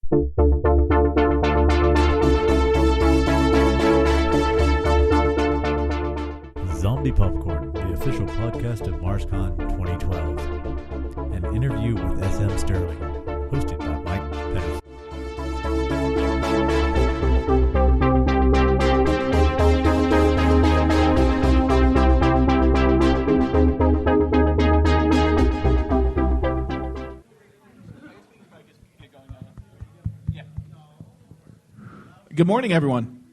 Zombie Popcorn, the official podcast of MarsCon 2012. An interview with SM Stirling, hosted by Mike Pederson. Good morning, everyone.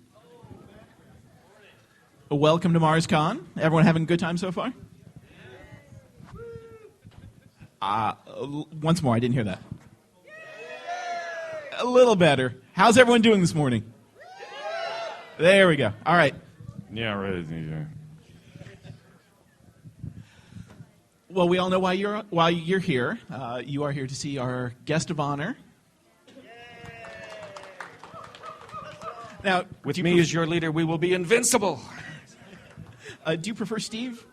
Welcome to MarsCon. Everyone having a good time so far? Once more, I didn't hear that. A little better. How's everyone doing this morning? There we go. All right. Yeah, right. Well, we all know why you're here. You are here to see our guest of honor. Now, with me as your leader, we will be invincible. Do you prefer Steve?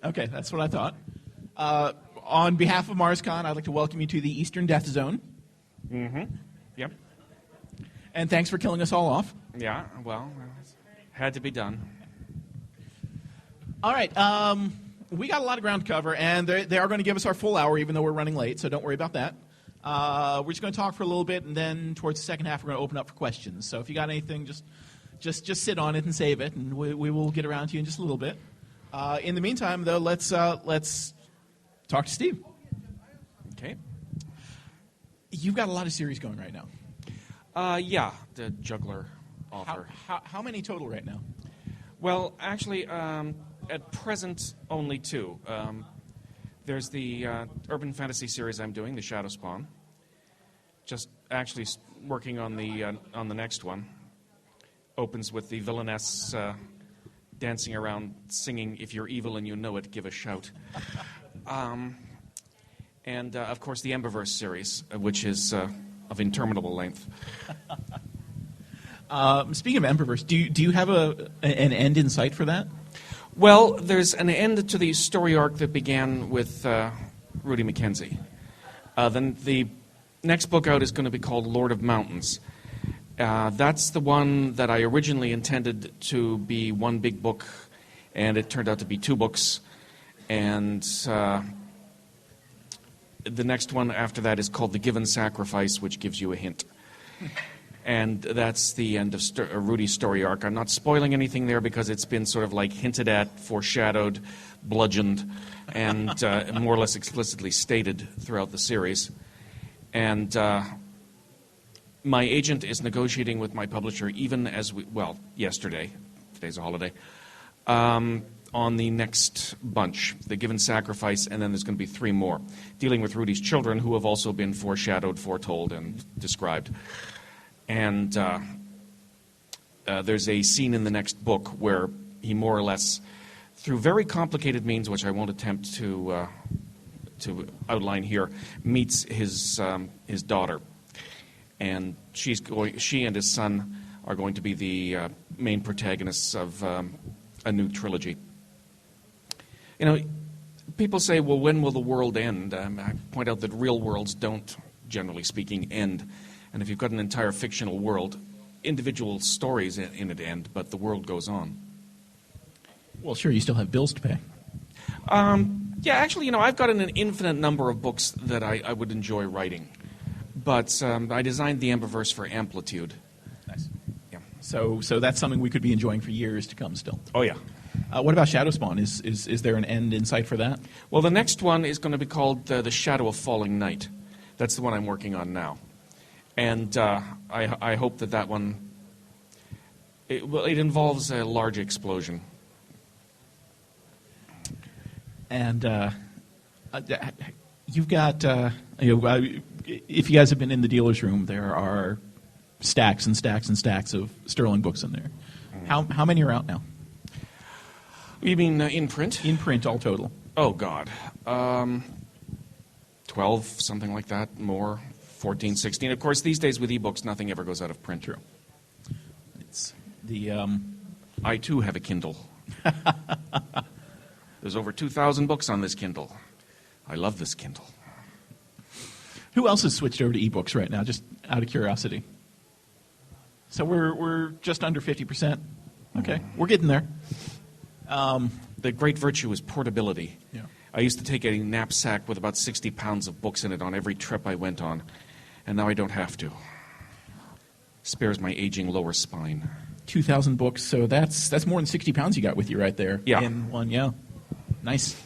Okay, that's what I thought. On behalf of MarsCon, I'd like to welcome you to the Eastern Death Zone. Mm-hmm. Yep. And thanks for killing us all off. Yeah, well, had to be done. All right, we got a lot of ground to cover, and they are going to give us our full hour, even though we're running late, so don't worry about that. We're just going to talk for a little bit, and then towards the second half, we're going to open up for questions. So if you got anything, just sit on it and save it, and we will get around to you in just a little bit. In the meantime, though, let's talk to Steve. Okay. You've got a lot of series going right now. Yeah, the juggler author. How many total right now? Well, actually, at present, only two. There's the urban fantasy series I'm doing, The Shadow Spawn. Just actually working on the next one. Opens with the villainess dancing around singing, "If you're evil and you know it, give a shout." And, of course, the Emberverse series, which is of interminable length. Speaking of Emberverse, do you have an end in sight for that? Well, there's an end to the story arc that began with Rudy Mackenzie. Then the next book out is going to be called Lord of Mountains. That's the one that I originally intended to be one big book, and it turned out to be two books. And the next one after that is called The Given Sacrifice, which gives you a hint. And that's the end of Rudy's story arc. I'm not spoiling anything there because it's been sort of like hinted at, foreshadowed, bludgeoned, and more or less explicitly stated throughout the series. And my agent is negotiating with my publisher even as yesterday, today's a holiday, on the next bunch, The Given Sacrifice, and then there's going to be three more, dealing with Rudy's children who have also been foreshadowed, foretold, and described. And there's a scene in the next book where he more or less, through very complicated means, which I won't attempt to outline here, meets his daughter. And she and his son are going to be the main protagonists of a new trilogy. You know, people say, well, when will the world end? I point out that real worlds don't, generally speaking, end. And if you've got an entire fictional world, individual stories in it end, but the world goes on. Well, sure, you still have bills to pay. Yeah, actually, I've got an infinite number of books that I would enjoy writing. But I designed the Emberverse for Amplitude. Nice. Yeah. So that's something we could be enjoying for years to come still. Oh, yeah. What about Shadow Spawn? Is there an end in sight for that? Well, the next one is going to be called The Shadow of Falling Night. That's the one I'm working on now. And I hope that one, it involves a large explosion. And you've got, if you guys have been in the dealer's room, there are stacks and stacks and stacks of Stirling books in there. How many are out now? You mean in print? In print, all total. Oh, God. 12, something like that, more. 14, 16. Of course, these days with ebooks, nothing ever goes out of print. True. It's the... I, too, have a Kindle. There's over 2,000 books on this Kindle. I love this Kindle. Who else has switched over to ebooks right now, just out of curiosity? So we're just under 50%. Okay, we're getting there. The great virtue is portability. Yeah. I used to take a knapsack with about 60 pounds of books in it on every trip I went on, and now I don't have to. Spares my aging lower spine. 2,000 books, so that's more than 60 pounds you got with you right there. Yeah. In one, yeah. Nice.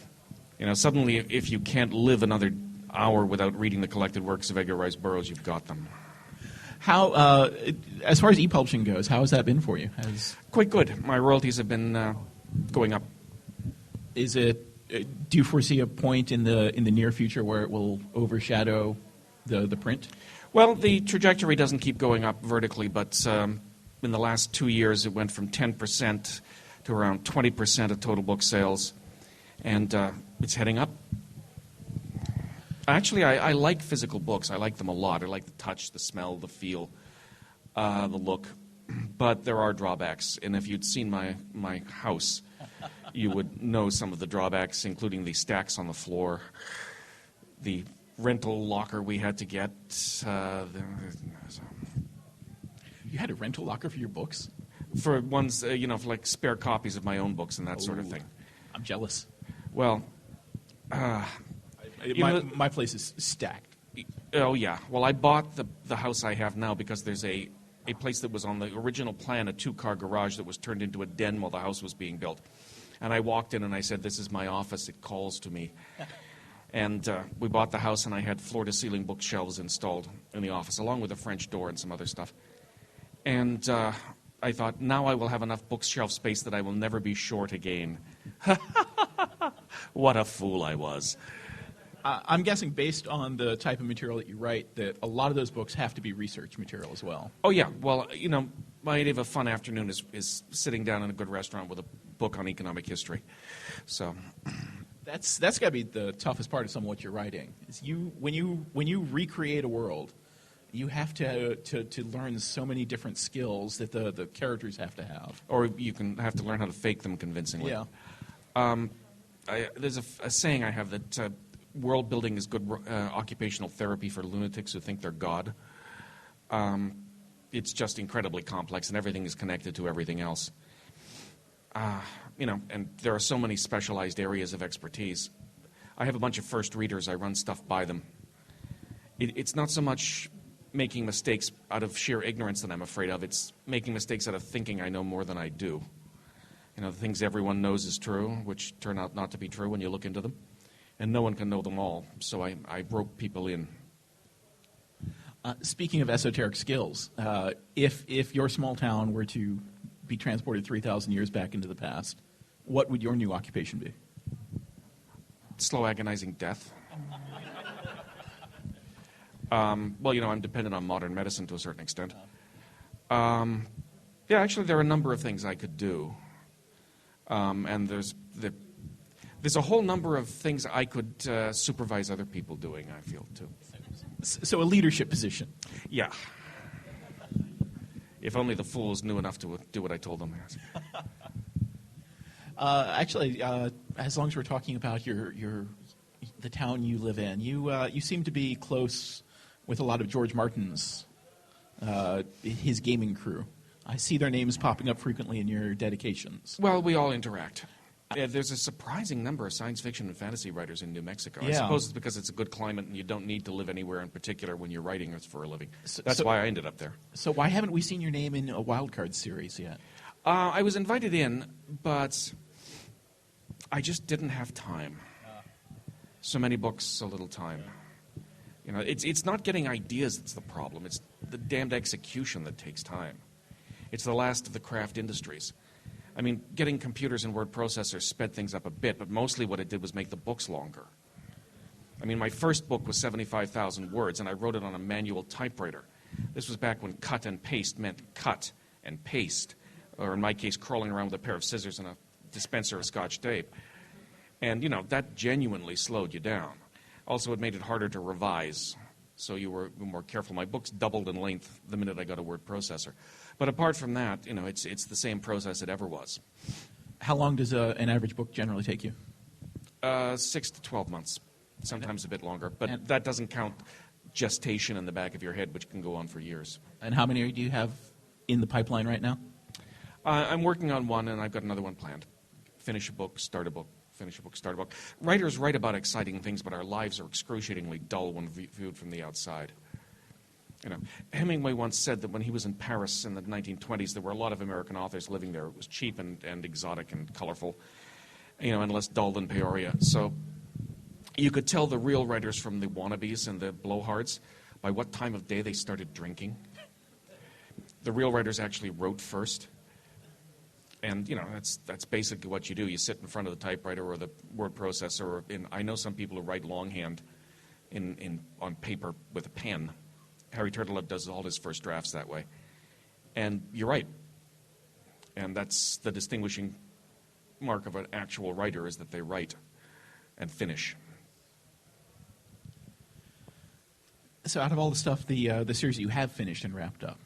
Suddenly, if you can't live another hour without reading the collected works of Edgar Rice Burroughs, you've got them. How, as far as e-publishing goes, how has that been for you? Quite good. My royalties have been going up. Is it? Do you foresee a point in the near future where it will overshadow the print? Well, the trajectory doesn't keep going up vertically, but in the last 2 years, it went from 10% to around 20% of total book sales, and it's heading up. Actually, I like physical books. I like them a lot. I like the touch, the smell, the feel, the look. But there are drawbacks, and if you'd seen my house, you would know some of the drawbacks, including the stacks on the floor, the rental locker we had to get. You had a rental locker for your books? For ones, for like spare copies of my own books and that sort of Ooh, thing. I'm jealous. Well, my place is stacked. Oh, yeah. Well, I bought the house I have now because there's a place that was on the original plan, a 2-car garage that was turned into a den while the house was being built. And I walked in and I said, "This is my office. It calls to me." And we bought the house, and I had floor-to-ceiling bookshelves installed in the office, along with a French door and some other stuff. And I thought, now I will have enough bookshelf space that I will never be short again. What a fool I was. I'm guessing, based on the type of material that you write, that a lot of those books have to be research material as well. Oh, yeah. Well, my idea of a fun afternoon is sitting down in a good restaurant with a book on economic history. So that's got to be the toughest part of some of what you're writing. Is when you recreate a world, you have to learn so many different skills that the characters have to have. Or you can have to learn how to fake them convincingly. Yeah. There's a saying I have that world building is good occupational therapy for lunatics who think they're God. It's just incredibly complex, and everything is connected to everything else. And there are so many specialized areas of expertise. I have a bunch of first readers. I run stuff by them. It's not so much making mistakes out of sheer ignorance that I'm afraid of. It's making mistakes out of thinking I know more than I do. The things everyone knows is true, which turn out not to be true when you look into them. And no one can know them all, so I rope people in. Speaking of esoteric skills, if your small town were to be transported 3,000 years back into the past, what would your new occupation be? Slow, agonizing death. Well, I'm dependent on modern medicine to a certain extent. Yeah, actually, there are a number of things I could do. And there's a whole number of things I could supervise other people doing, I feel, too. So a leadership position. Yeah. If only the fools knew enough to do what I told them. Actually, as long as we're talking about the town you live in, you seem to be close with a lot of George Martin's his gaming crew. I see their names popping up frequently in your dedications. Well, we all interact. There's a surprising number of science fiction and fantasy writers in New Mexico. Yeah. I suppose it's because it's a good climate and you don't need to live anywhere in particular when you're writing it for a living. That's why I ended up there. So why haven't we seen your name in a wildcard series yet? I was invited in, but I just didn't have time. So many books, so little time. It's not getting ideas that's the problem. It's the damned execution that takes time. It's the last of the craft industries. I mean, getting computers and word processors sped things up a bit, but mostly what it did was make the books longer. I mean, my first book was 75,000 words, and I wrote it on a manual typewriter. This was back when cut and paste meant cut and paste, or in my case, crawling around with a pair of scissors and a dispenser of Scotch tape. And, that genuinely slowed you down. Also, it made it harder to revise, so you were more careful. My books doubled in length the minute I got a word processor. But apart from that, it's the same process it ever was. How long does an average book generally take you? 6 to 12 months, sometimes a bit longer. But that doesn't count gestation in the back of your head, which can go on for years. And how many do you have in the pipeline right now? I'm working on one, and I've got another one planned. Finish a book, start a book, finish a book, start a book. Writers write about exciting things, but our lives are excruciatingly dull when viewed from the outside. You know, Hemingway once said that when he was in Paris in the 1920s, there were a lot of American authors living there. It was cheap and exotic and colorful, and less dull than Peoria. So you could tell the real writers from the wannabes and the blowhards by what time of day they started drinking. The real writers actually wrote first. And, that's basically what you do. You sit in front of the typewriter or the word processor. I know some people who write longhand on paper with a pen. Harry Turtletaube does all his first drafts that way. And you're right. And that's the distinguishing mark of an actual writer, is that they write and finish. So out of all the stuff, the series that you have finished and wrapped up,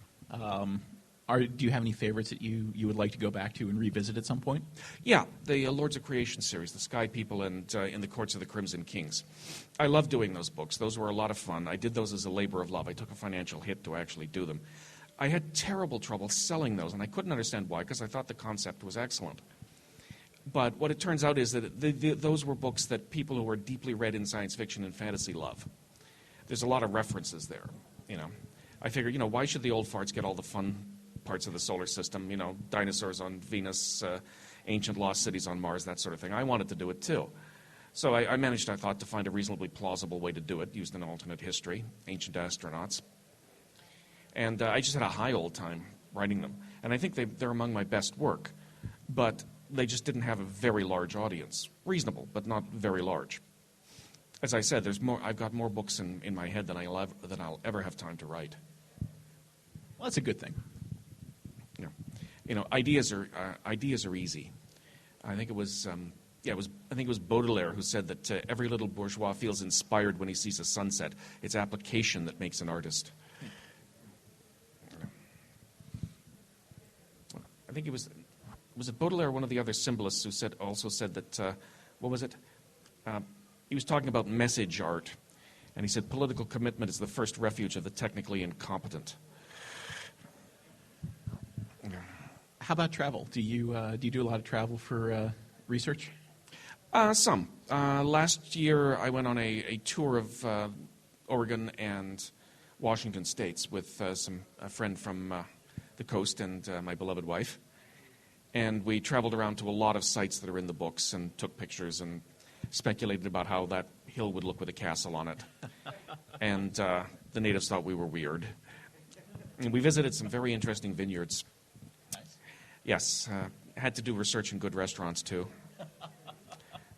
do you have any favorites that you would like to go back to and revisit at some point? Yeah, the Lords of Creation series, the Sky People and In the Courts of the Crimson Kings. I love doing those books. Those were a lot of fun. I did those as a labor of love. I took a financial hit to actually do them. I had terrible trouble selling those, and I couldn't understand why, because I thought the concept was excellent. But what it turns out is that those were books that people who are deeply read in science fiction and fantasy love. There's a lot of references there. I figured, why should the old farts get all the fun parts of the solar system, dinosaurs on Venus, ancient lost cities on Mars, that sort of thing. I wanted to do it too. So I managed, I thought, to find a reasonably plausible way to do it, used an alternate history, ancient astronauts. And I just had a high old time writing them. And I think they're among my best work. But they just didn't have a very large audience. Reasonable, but not very large. As I said, I've got more books in my head than I'll ever have time to write. Well, that's a good thing. Ideas are easy. I think it was Baudelaire who said that every little bourgeois feels inspired when he sees a sunset. It's application that makes an artist. I think it was Baudelaire, one of the other symbolists, who also said that what was it? He was talking about message art, and he said political commitment is the first refuge of the technically incompetent. How about travel? Do you do a lot of travel for research? Some. Last year, I went on a tour of Oregon and Washington states with a friend from the coast and my beloved wife. And we traveled around to a lot of sites that are in the books and took pictures and speculated about how that hill would look with a castle on it. And the natives thought we were weird. And we visited some very interesting vineyards. Yes, had to do research in good restaurants, too.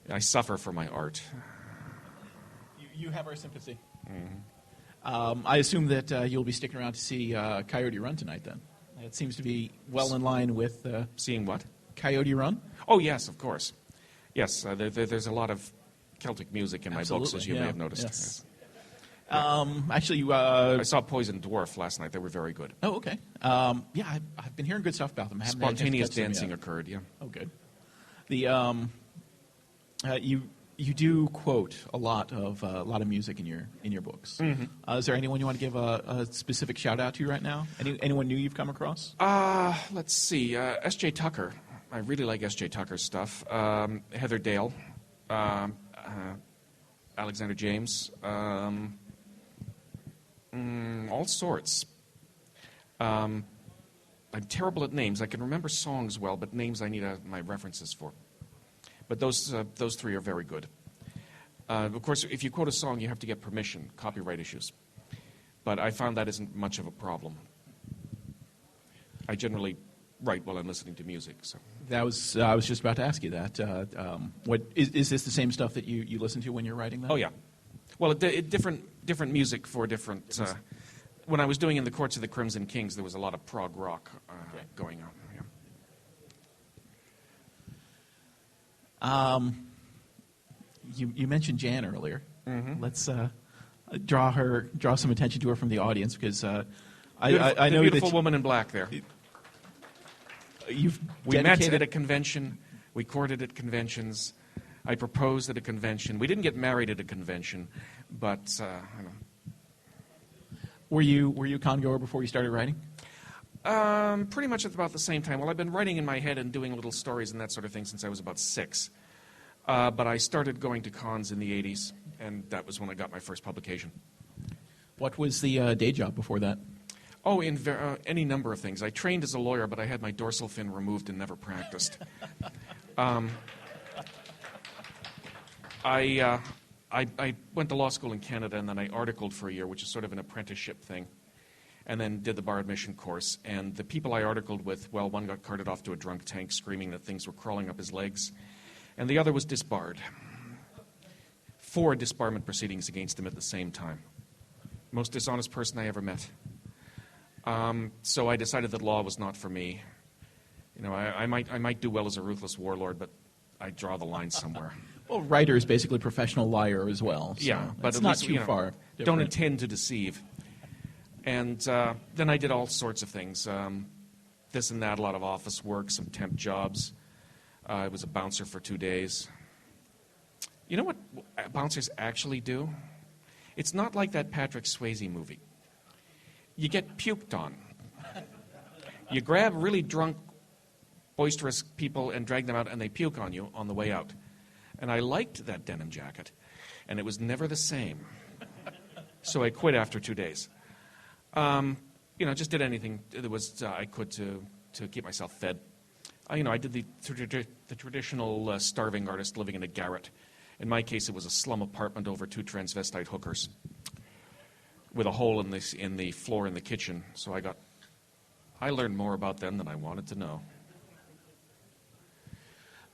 I suffer for my art. You have our sympathy. Mm-hmm. I assume that you'll be sticking around to see Coyote Run tonight, then. It seems to be well in line with... Seeing what? Coyote Run? Oh, yes, of course. Yes, there's a lot of Celtic music in my books, as you may have noticed. Yes. Actually, I saw Poison Dwarf last night. They were very good. Oh, okay. I've been hearing good stuff about them. Spontaneous dancing occurred, yeah. Oh, good. You do quote a lot of music in your books. Mm-hmm. Is there anyone you want to give a specific shout out to right now? Anyone new you've come across? Let's see. S.J. Tucker. I really like S.J. Tucker's stuff. Heather Dale. Alexander James. All sorts. I'm terrible at names. I can remember songs well, but names I need my references for. But those three are very good. Of course, if you quote a song, you have to get permission, copyright issues. But I found that isn't much of a problem. I generally write while I'm listening to music. So I was just about to ask you that. What is this the same stuff that you listen to when you're writing that? Oh yeah. Well, different music for different. When I was doing In the Courts of the Crimson Kings, there was a lot of prog rock going on. Yeah. You mentioned Jan earlier. Mm-hmm. Let's draw some attention to her from the audience, because I know beautiful that woman in black there. We met at a convention. We courted at conventions. I proposed at a convention. We didn't get married at a convention, but Were you a con goer before you started writing? Pretty much at about the same time. Well, I've been writing in my head and doing little stories and that sort of thing since I was about 6. But I started going to cons in the 80s, and that was when I got my first publication. What was the day job before that? Oh, in any number of things. I trained as a lawyer, but I had my dorsal fin removed and never practiced. I went to law school in Canada, and then I articled for a year, which is sort of an apprenticeship thing, and then did the bar admission course. And the people I articled with, well, one got carted off to a drunk tank screaming that things were crawling up his legs, and the other was disbarred. 4 disbarment proceedings against him at the same time. Most dishonest person I ever met. So I decided that law was not for me. You know, I might do well as a ruthless warlord, but I draw the line somewhere. Well, writer is basically a professional liar as well. So yeah, but it's at not least, too far. Don't different. intend to deceive. And then I did all sorts of things. This and that, a lot of office work, some temp jobs. I was a bouncer for 2 days. You know what bouncers actually do? It's not like that Patrick Swayze movie. You get puked on. You grab really drunk, boisterous people and drag them out, and they puke on you on the way out. And I liked that denim jacket, and it was never the same. So I quit after 2 days. Just did anything that was I could to keep myself fed. I did the traditional starving artist living in a garret. In my case, it was a slum apartment over 2 transvestite hookers with a hole in the floor in the kitchen. So I learned more about them than I wanted to know.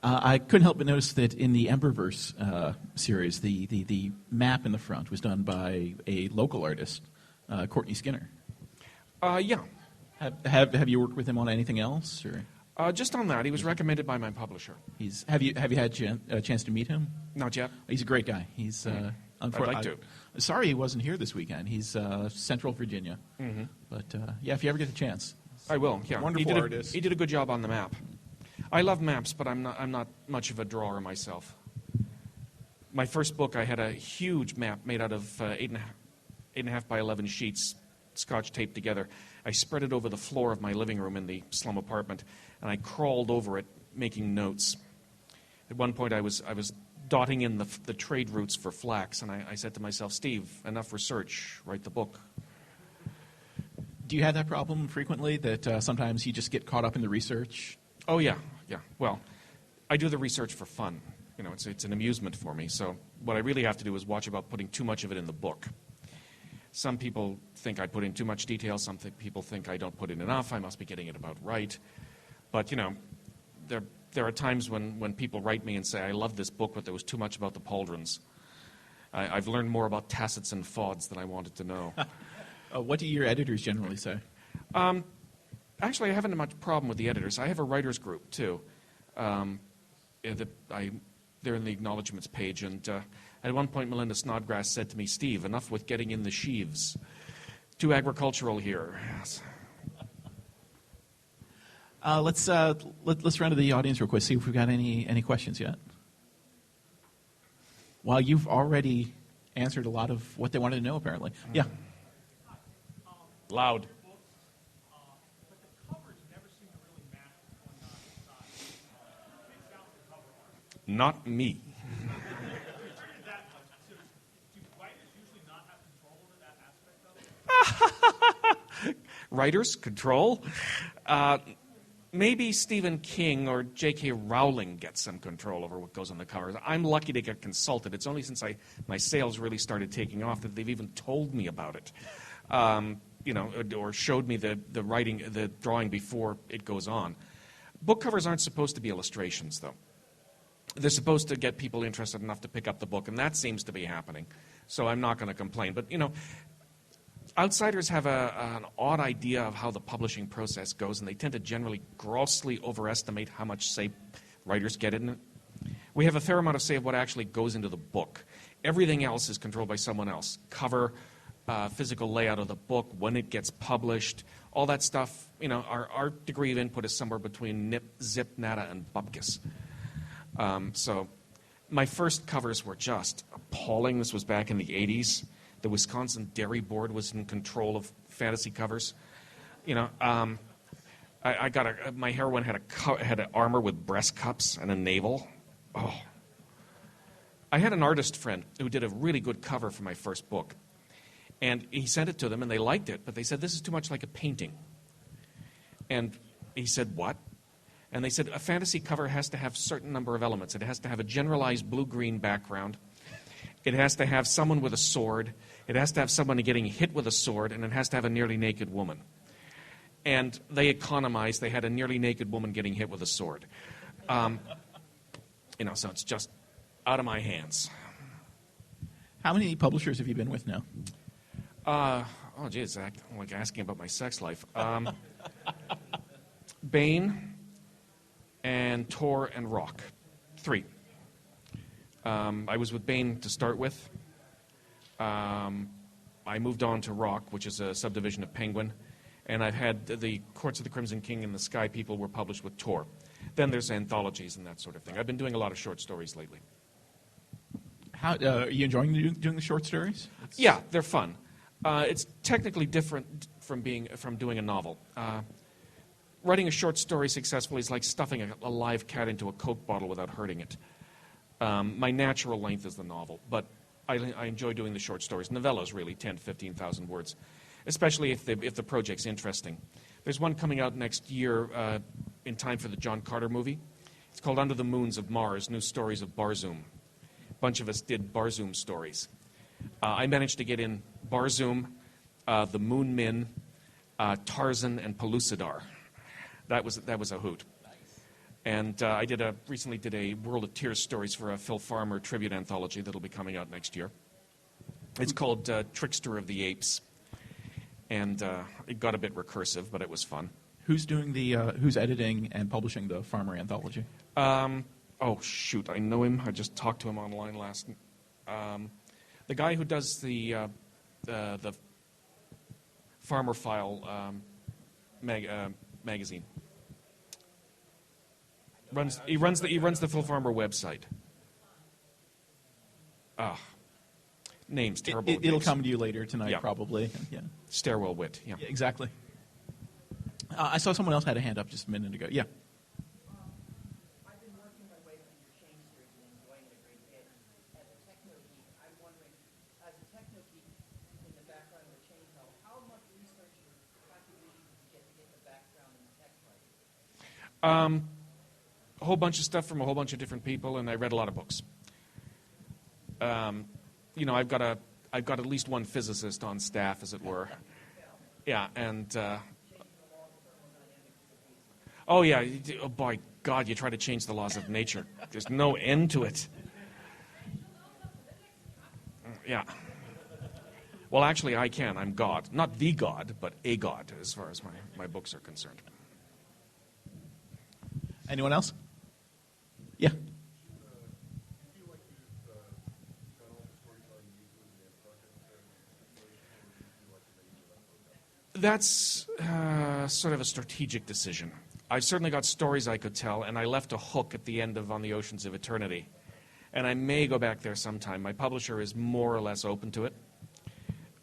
I couldn't help but notice that in the Emberverse series, the map in the front was done by a local artist, Courtney Skinner. Yeah. Have you worked with him on anything else? Or? Just on that. He was recommended by my publisher. Have you had a chance to meet him? Not yet. He's a great guy. He's I'd like to. Sorry he wasn't here this weekend. He's Central Virginia. Mm-hmm. But if you ever get the chance, I will. Yeah, wonderful artist. He did a good job on the map. I love maps, but I'm not much of a drawer myself. My first book, I had a huge map made out of 8.5 by 11 sheets, Scotch taped together. I spread it over the floor of my living room in the slum apartment, and I crawled over it, making notes. At one point, I was dotting in the trade routes for flax, and I said to myself, Steve, enough research, write the book. Do you have that problem frequently, that sometimes you just get caught up in the research? Oh, yeah. Well, I do the research for fun. It's an amusement for me. So what I really have to do is watch about putting too much of it in the book. Some people think I put in too much detail. Some people think I don't put in enough. I must be getting it about right. But, there are times when people write me and say, I love this book, but there was too much about the pauldrons. I've learned more about tacits and fauds than I wanted to know. What do your editors generally say? Actually, I haven't had much problem with the editors. I have a writers group, too. They're in the acknowledgments page, and at one point, Melinda Snodgrass said to me, Steve, enough with getting in the sheaves. Too agricultural here. Yes. Let's run to the audience real quick, see if we've got any questions yet. Well, you've already answered a lot of what they wanted to know, apparently. Yeah. Loud. Not me. Writers control? Maybe Stephen King or J.K. Rowling get some control over what goes on the covers. I'm lucky to get consulted. It's only since my sales really started taking off that they've even told me about it. Or showed me the writing, the drawing before it goes on. Book covers aren't supposed to be illustrations, though. They're supposed to get people interested enough to pick up the book, and that seems to be happening. So I'm not going to complain. But, outsiders have an odd idea of how the publishing process goes, and they tend to generally grossly overestimate how much, say, writers get in it. We have a fair amount of say of what actually goes into the book. Everything else is controlled by someone else. Cover, physical layout of the book, when it gets published, all that stuff. Our degree of input is somewhere between nip, zip, nada, and bupkis. So my first covers were just appalling. This was back in the 80s. the Wisconsin Dairy Board was in control of fantasy covers. I got my heroine had an armor with breast cups and a navel. Oh. I had an artist friend who did a really good cover for my first book. And he sent it to them, and they liked it, but they said, this is too much like a painting. And he said, what? And they said, a fantasy cover has to have a certain number of elements. It has to have a generalized blue-green background. It has to have someone with a sword. It has to have someone getting hit with a sword, and it has to have a nearly naked woman. And they economized. They had a nearly naked woman getting hit with a sword. So it's just out of my hands. How many publishers have you been with now? Oh, geez, I'm like asking about my sex life. Bain and Tor and Rock. 3. I was with Bain to start with. I moved on to Rock, which is a subdivision of Penguin. And I've had the Courts of the Crimson King and the Sky People were published with Tor. Then there's anthologies and that sort of thing. I've been doing a lot of short stories lately. How are you enjoying doing the short stories? Yeah, they're fun. It's technically different from doing a novel. Writing a short story successfully is like stuffing a live cat into a Coke bottle without hurting it. My natural length is the novel, but I enjoy doing the short stories. Novellas, really, 10 to 15,000 words, especially if the project's interesting. There's one coming out next year in time for the John Carter movie. It's called Under the Moons of Mars, New Stories of Barzoom. A bunch of us did Barzoom stories. I managed to get in Barzoom, the Moon Men, Tarzan, and Pellucidar. That was a hoot. And I recently did a World of Tears stories for a Phil Farmer tribute anthology that'll be coming out next year. It's called Trickster of the Apes, and it got a bit recursive, but it was fun. Who's doing who's editing and publishing the Farmer anthology? Oh shoot, I know him. I just talked to him online last. The guy who does the Farmer File magazine. He runs the Phil Farmer website. Names terrible. It'll come to you later tonight, probably. Yeah. Stairwell Wit. Yeah. Yeah, exactly. I saw someone else had a hand up just a minute ago. Yeah. I've been working my way through your chain series and enjoying it a great bit. As a techno geek, I'm wondering, as a techno geek in the background of the chain hell, how much research or contribution did you get the background in the tech writing? A whole bunch of stuff from a whole bunch of different people, and I read a lot of books. I've got at least one physicist on staff, as it were. Yeah, and oh by God, you try to change the laws of nature. There's no end to it. Yeah. Well, actually, I can. I'm God. Not the God, but a God, as far as my books are concerned. Anyone else? Yeah. That's sort of a strategic decision. I've certainly got stories I could tell, and I left a hook at the end of On the Oceans of Eternity. And I may go back there sometime. My publisher is more or less open to it,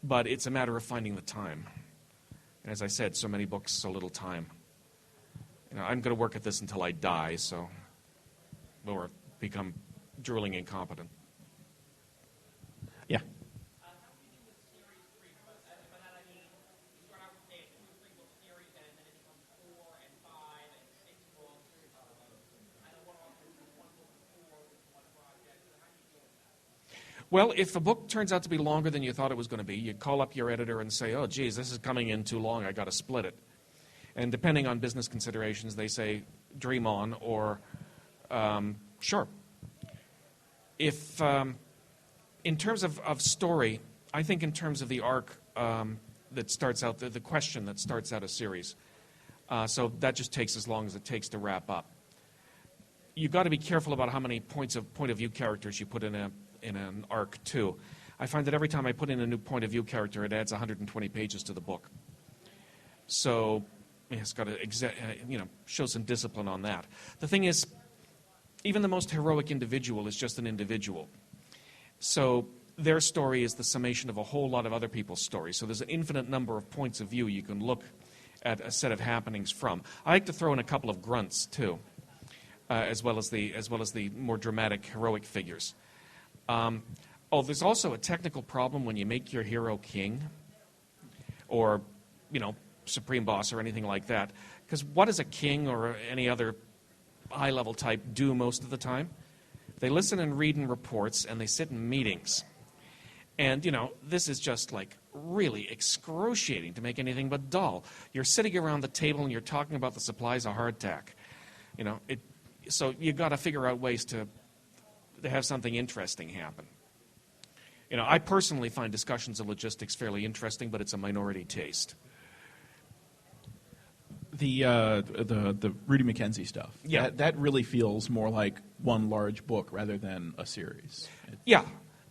but it's a matter of finding the time. And as I said, so many books, so little time. I'm going to work at this until I die, or become drooling incompetent. Yeah. Well, if a book turns out to be longer than you thought it was going to be, you call up your editor and say, oh, geez, this is coming in too long, I got to split it. And depending on business considerations, they say, dream on, or sure. If, in terms of story, I think in terms of the arc that starts out, the question that starts out a series, so that just takes as long as it takes to wrap up. You've got to be careful about how many point of view characters you put in an arc, too. I find that every time I put in a new point of view character, it adds 120 pages to the book. So it's got to show some discipline on that. The thing is, even the most heroic individual is just an individual. So their story is the summation of a whole lot of other people's stories. So there's an infinite number of points of view you can look at a set of happenings from. I like to throw in a couple of grunts too, as well as the more dramatic, heroic figures. There's also a technical problem when you make your hero king, or supreme boss or anything like that. Because what does a king or any other high-level type do most of the time? They listen and read in reports, and they sit in meetings. And, this is just like really excruciating to make anything but dull. You're sitting around the table and you're talking about the supplies of hardtack. So you've got to figure out ways to have something interesting happen. I personally find discussions of logistics fairly interesting, but it's a minority taste. The Rudy Mackenzie stuff. Yeah. That really feels more like one large book rather than a series. Yeah.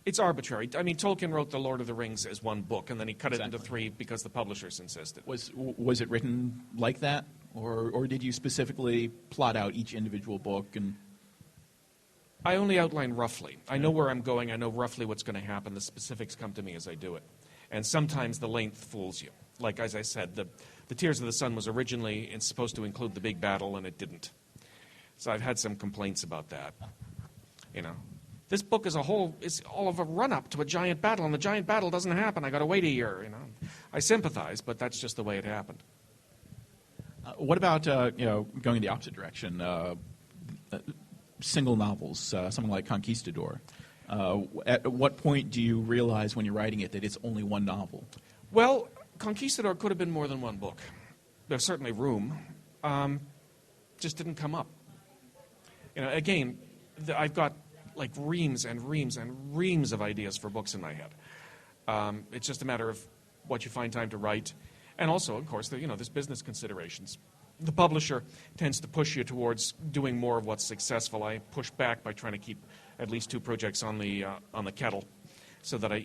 It's arbitrary. I mean, Tolkien wrote The Lord of the Rings as one book, and then he cut it into 3 because the publishers insisted. Was it written like that, or did you specifically plot out each individual book? And I only outline roughly. I know where I'm going. I know roughly what's going to happen. The specifics come to me as I do it. And sometimes the length fools you. Like, as I said, the Tears of the Sun was originally supposed to include the big battle, and it didn't. So I've had some complaints about that. This book as a whole is all of a run-up to a giant battle, and the giant battle doesn't happen. I got to wait a year. I sympathize, but that's just the way it happened. What about going in the opposite direction? Single novels, something like Conquistador. At what point do you realize when you're writing it that it's only one novel? Well, Conquistador could have been more than one book. There's certainly room. Just didn't come up. Again, I've got like reams and reams and reams of ideas for books in my head. It's just a matter of what you find time to write. And also, of course, there's business considerations. The publisher tends to push you towards doing more of what's successful. I push back by trying to keep at least 2 projects on the kettle so that I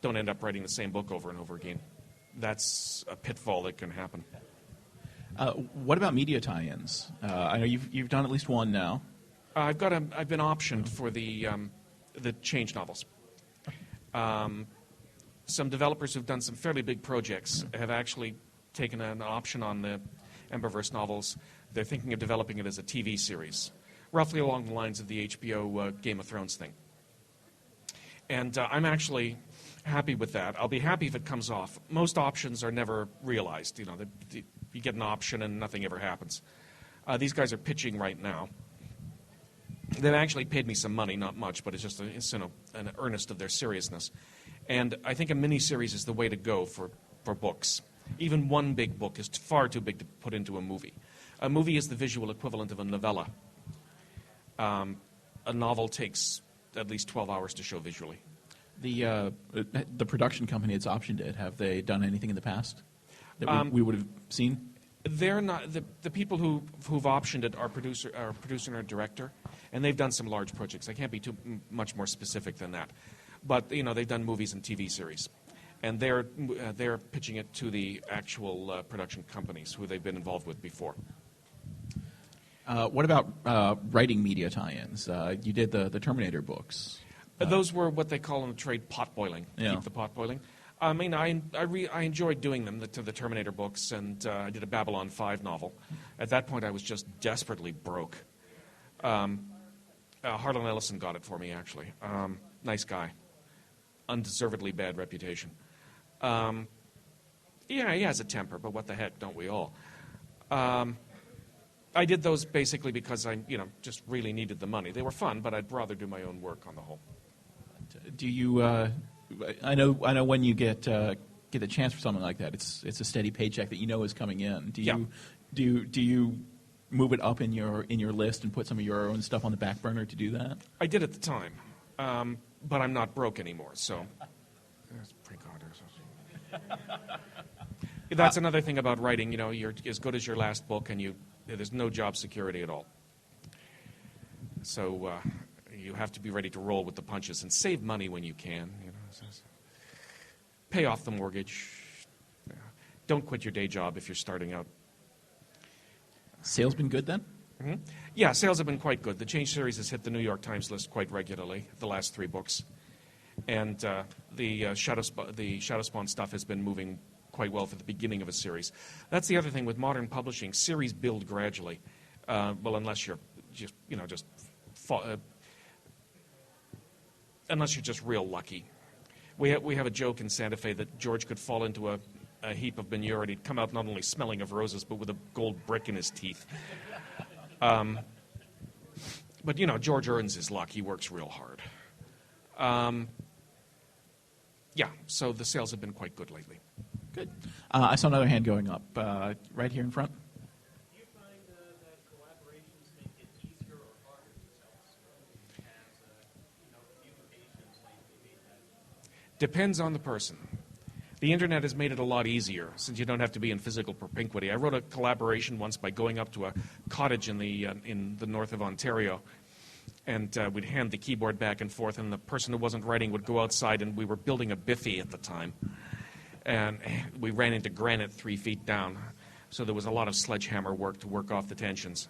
don't end up writing the same book over and over again. That's a pitfall that can happen. What about media tie-ins? I know you've done at least one now. I've been optioned for the Change novels. Some developers who've done some fairly big projects have actually taken an option on the Emberverse novels. They're thinking of developing it as a TV series, roughly along the lines of the HBO Game of Thrones thing. And I'm actually happy with that. I'll be happy if it comes off. Most options are never realized. You get an option and nothing ever happens. These guys are pitching right now. They've actually paid me some money, not much, but it's just an earnest of their seriousness. And I think a miniseries is the way to go for books. Even one big book is far too big to put into a movie. A movie is the visual equivalent of a novella. A novel takes at least 12 hours to show visually. The production company that's optioned it, have they done anything in the past that we would have seen? They're not the people who've optioned it are producer and a director, and they've done some large projects. I can't be too much more specific than that, but they've done movies and TV series, and they're pitching it to the actual production companies who they've been involved with before. What about writing media tie-ins? You did the Terminator books. Those were what they call in the trade pot boiling. Yeah. Keep the pot boiling. I mean, I enjoyed doing them to the Terminator books, and I did a Babylon 5 novel. At that point, I was just desperately broke. Harlan Ellison got it for me, actually. Nice guy. Undeservedly bad reputation. Yeah, he has a temper, but what the heck, don't we all? I did those basically because I, just really needed the money. They were fun, but I'd rather do my own work on the whole. Do you? I know when you get a chance for something like that, it's a steady paycheck that is coming in. Do you move it up in your list and put some of your own stuff on the back burner to do that? I did at the time, but I'm not broke anymore, so that's pretty good. That's another thing about writing. You're as good as your last book, and there's no job security at all. So you have to be ready to roll with the punches and save money when you can. Pay off the mortgage. Don't quit your day job if you're starting out. Sales been good then? Mm-hmm. Yeah, sales have been quite good. The Change series has hit the New York Times list quite regularly, the last 3 books. And the Shadowspawn stuff has been moving quite well for the beginning of a series. That's the other thing with modern publishing. Series build gradually. Well, unless you're just, unless you're just real lucky. We have a joke in Santa Fe that George could fall into a heap of manure and he'd come out not only smelling of roses, but with a gold brick in his teeth. But, George earns his luck. He works real hard. So the sales have been quite good lately. Good. I saw another hand going up right here in front. Do you find that collaborations make it easier or harder to sell as communications lately made that? Depends on the person. The internet has made it a lot easier since you don't have to be in physical propinquity. I wrote a collaboration once by going up to a cottage in the north of Ontario, and we'd hand the keyboard back and forth, and the person who wasn't writing would go outside, and we were building a biffy at the time. And we ran into granite 3 feet down, so there was a lot of sledgehammer work to work off the tensions.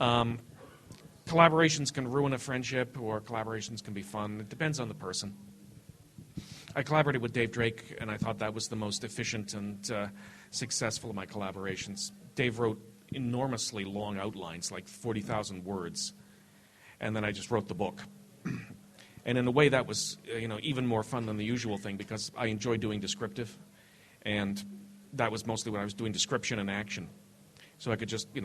Collaborations can ruin a friendship, or collaborations can be fun. It depends on the person. I collaborated with Dave Drake, and I thought that was the most efficient and successful of my collaborations. Dave wrote enormously long outlines, like 40,000 words, and then I just wrote the book. And in a way, that was even more fun than the usual thing because I enjoy doing descriptive, and that was mostly when I was doing description and action. So I could just, it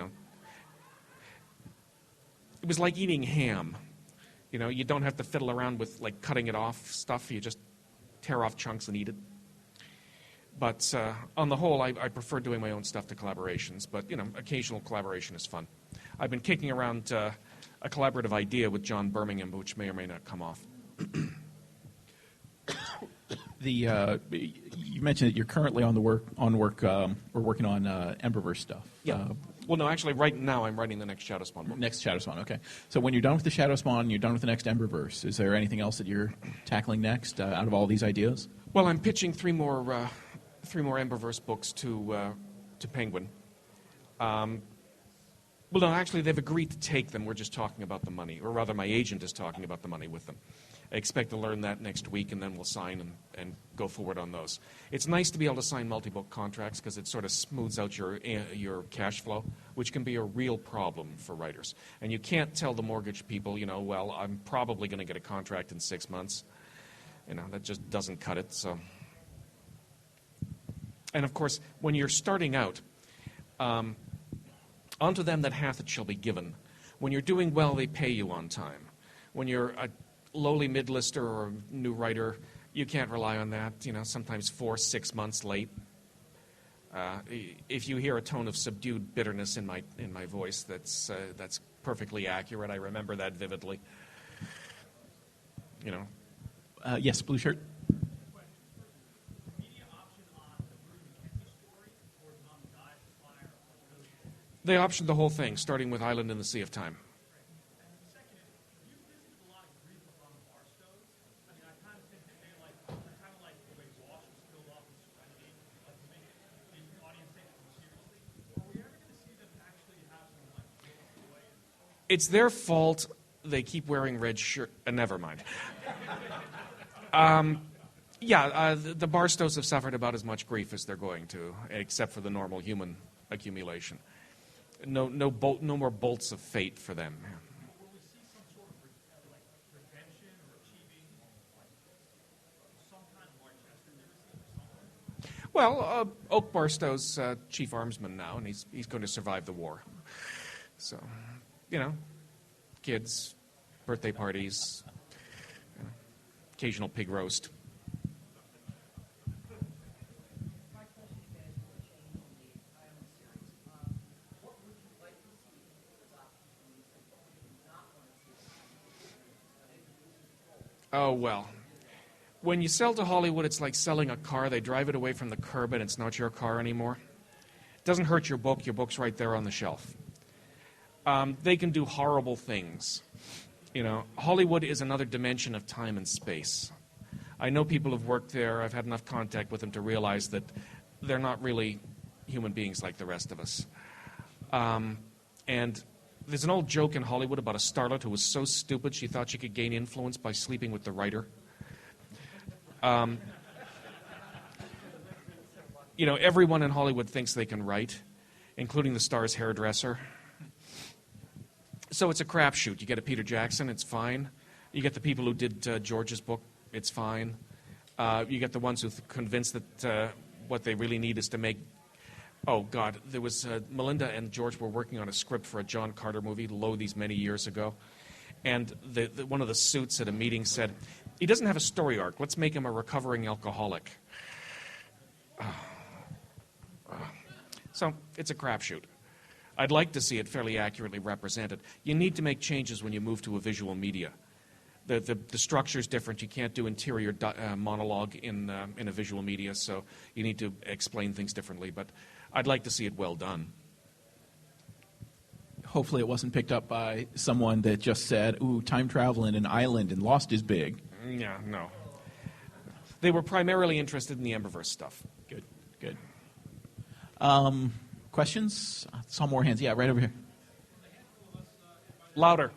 was like eating ham. You don't have to fiddle around with like cutting it off stuff. You just tear off chunks and eat it. But on the whole, I prefer doing my own stuff to collaborations. But, occasional collaboration is fun. I've been kicking around a collaborative idea with John Birmingham, which may or may not come off. You mentioned that you're currently we're working on Emberverse stuff. Yeah. Well, no, actually, right now I'm writing the next Shadowspawn book. Next Shadowspawn, okay. So when you're done with the Shadowspawn, you're done with the next Emberverse. Is there anything else that you're tackling next out of all these ideas? Well, I'm pitching three more Emberverse books to Penguin. Well, no, actually, they've agreed to take them. We're just talking about the money, or rather, my agent is talking about the money with them. I expect to learn that next week, and then we'll sign and go forward on those. It's nice to be able to sign multi-book contracts because it sort of smooths out your cash flow, which can be a real problem for writers. And you can't tell the mortgage people, well, I'm probably going to get a contract in 6 months. That just doesn't cut it. So, and of course, when you're starting out, unto them that hath it shall be given. When you're doing well, they pay you on time. When you're a lowly mid-lister or a new writer, you can't rely on that. Sometimes 4-6 months late. If you hear a tone of subdued bitterness in my voice, that's perfectly accurate. I remember that vividly. Yes, blue shirt. They optioned the whole thing, starting with Island in the Sea of Time. And the second is, you visited a lot of Grimoire on the Barstows. I mean, I kind of think that they're kind of like the way Walsh was killed off in Serenity, like to make the audience take them seriously. Are we ever going to see them actually have some real joy? It's their fault. They keep wearing red shirt. Never mind. The Barstows have suffered about as much grief as they're going to, except for the normal human accumulation. No more bolts of fate for them. Will we see some sort of redemption or achieving some kind of Marchester legacy or something? Well, Oak Barstow's chief armsman now, and he's going to survive the war. So, kids, birthday parties, occasional pig roast. My question again is for a change in the Island series. What would you like to see as options from these things? What would you not want to see? Oh, well. When you sell to Hollywood, it's like selling a car. They drive it away from the curb and it's not your car anymore. It doesn't hurt your book. Your book's right there on the shelf. They can do horrible things. Hollywood is another dimension of time and space. I know people have worked there. I've had enough contact with them to realize that they're not really human beings like the rest of us. And there's an old joke in Hollywood about a starlet who was so stupid she thought she could gain influence by sleeping with the writer. Everyone in Hollywood thinks they can write, including the star's hairdresser. So it's a crapshoot. You get a Peter Jackson, it's fine. You get the people who did George's book, it's fine. You get the ones who convinced that what they really need is to make... Oh, God, there was... Melinda and George were working on a script for a John Carter movie, these many years ago. And one of the suits at a meeting said, he doesn't have a story arc. Let's make him a recovering alcoholic. So it's a crapshoot. I'd like to see it fairly accurately represented. You need to make changes when you move to a visual media. The structure's different. You can't do interior monologue in a visual media, so you need to explain things differently. But I'd like to see it well done. Hopefully it wasn't picked up by someone that just said, ooh, time travel in an island and Lost is big. Yeah, no. They were primarily interested in the Emberverse stuff. Good. Questions? I saw more hands. Yeah, right over here. Louder.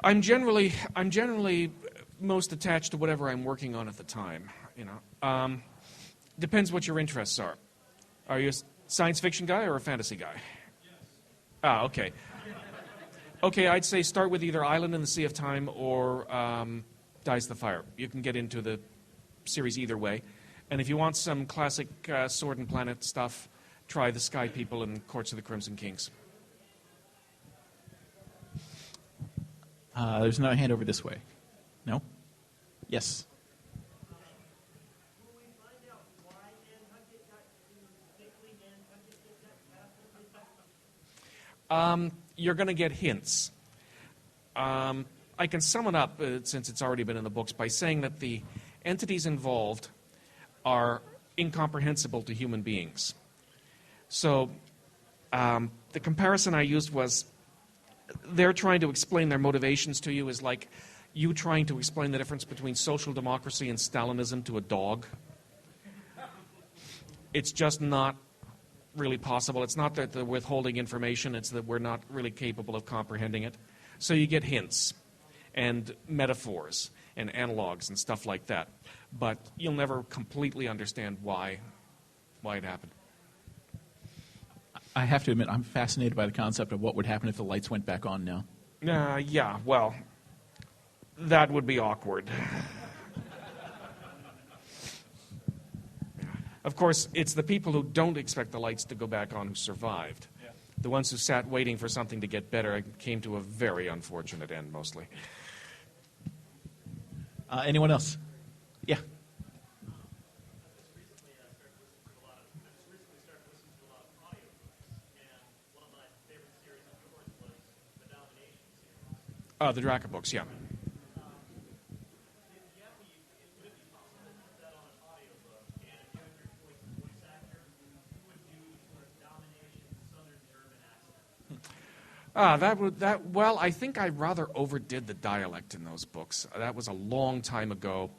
I'm generally most attached to whatever I'm working on at the time. Depends what your interests are. Are you a science fiction guy or a fantasy guy? Yes. Okay. Okay, I'd say start with either Island in the Sea of Time or Dies the Fire. You can get into the series either way. And if you want some classic Sword and Planet stuff, try The Sky People and Courts of the Crimson Kings. There's another hand over this way. No? Yes. Will we find out why Nantucket got particularly Nantucket got You're going to get hints. I can sum it up, since it's already been in the books, by saying that the entities involved are incomprehensible to human beings. So the comparison I used was they're trying to explain their motivations to you is like you trying to explain the difference between social democracy and Stalinism to a dog. It's just not really possible. It's not that they're withholding information, it's that we're not really capable of comprehending it. So you get hints and metaphors and analogs and stuff like that. But you'll never completely understand why it happened. I have to admit, I'm fascinated by the concept of what would happen if the lights went back on now. Yeah, well, that would be awkward. Of course, it's the people who don't expect the lights to go back on who survived. Yeah. The ones who sat waiting for something to get better came to a very unfortunate end, mostly. Anyone else? Yeah. The Draka books, yeah. Well, I think I rather overdid the dialect in those books. That was a long time ago.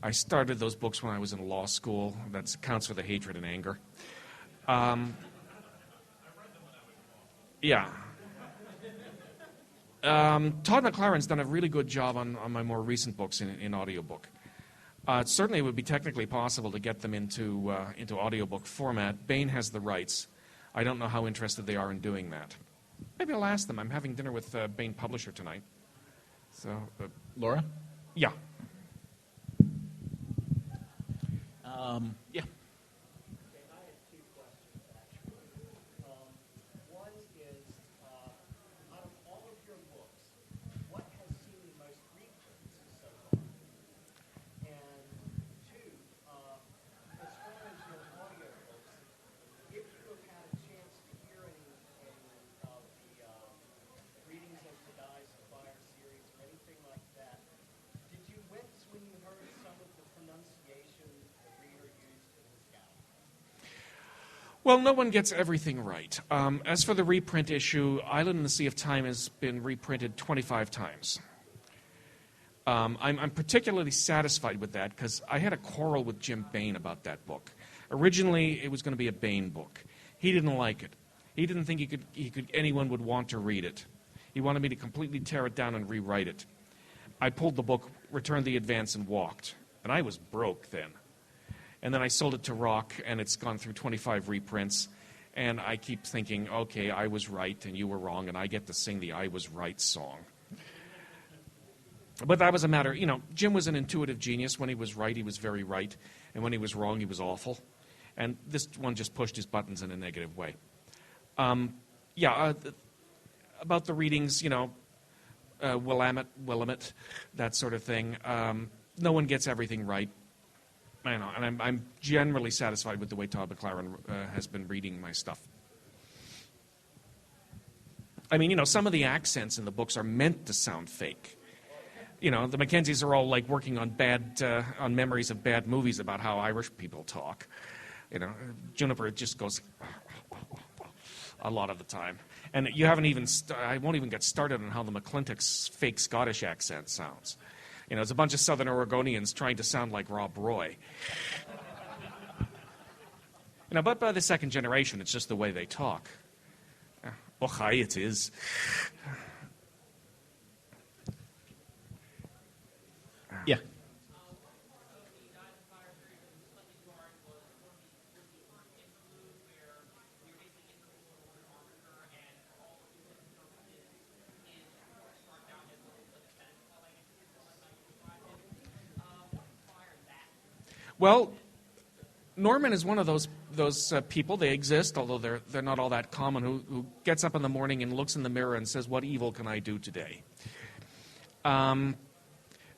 I started those books when I was in law school. That counts for the hatred and anger. Yeah. Todd McLaren's done a really good job on my more recent books in audiobook. Certainly it would be technically possible to get them into audiobook format. Bain has the rights. I don't know how interested they are in doing that. Maybe I'll ask them. I'm having dinner with Bain Publisher tonight. So, Laura? Yeah. Yeah. Okay, I had two questions, actually. One is, out of all of your books, what has seen the most reprints so far? And two, as far as your audiobooks, if you have had a chance to hear any of the readings of the Dies of Fire series or anything like that, did you wince when you heard some of the pronunciation the reader used in the scout? Well, no one gets everything right. As for the reprint issue, Island in the Sea of Time has been reprinted 25 times. I'm particularly satisfied with that because I had a quarrel with Jim Bain about that book. Originally, it was going to be a Bain book. He didn't like it. He didn't think anyone would want to read it. He wanted me to completely tear it down and rewrite it. I pulled the book, returned the advance, and walked. And I was broke then. And then I sold it to Rock, and it's gone through 25 reprints. And I keep thinking, okay, I was right and you were wrong, and I get to sing the I was right song. But that was a matter, Jim was an intuitive genius. When he was right, he was very right. And when he was wrong, he was awful. And this one just pushed his buttons in a negative way. About the readings, Willamette, that sort of thing. No one gets everything right. I know, and I'm generally satisfied with the way Todd McLaren has been reading my stuff. I mean, some of the accents in the books are meant to sound fake. The Mackenzies are all like working on on memories of bad movies about how Irish people talk. Juniper just goes a lot of the time. And you haven't even, I won't even get started on how the McClintock's fake Scottish accent sounds. It's a bunch of Southern Oregonians trying to sound like Rob Roy. But by the second generation, it's just the way they talk. Oh, hi, it is. Yeah. Well, Norman is one of those people. They exist, although they're not all that common, who gets up in the morning and looks in the mirror and says, "What evil can I do today?"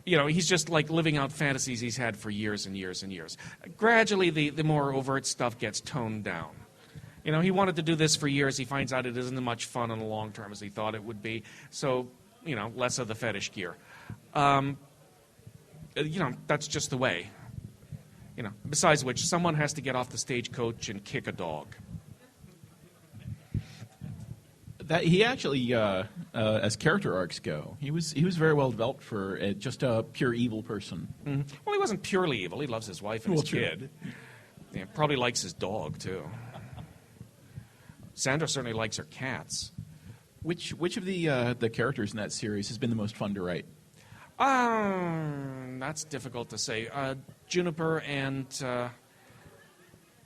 He's just like living out fantasies he's had for years and years and years. Gradually, the more overt stuff gets toned down. He wanted to do this for years. He finds out it isn't as much fun in the long term as he thought it would be. So, less of the fetish gear. That's just the way. Besides which, someone has to get off the stagecoach and kick a dog. That he actually, as character arcs go, he was very well developed for just a pure evil person. Mm-hmm. Well, he wasn't purely evil. He loves his wife and his kid. Yeah, probably likes his dog too. Sandra certainly likes her cats. Which of the characters in that series has been the most fun to write? That's difficult to say. Juniper and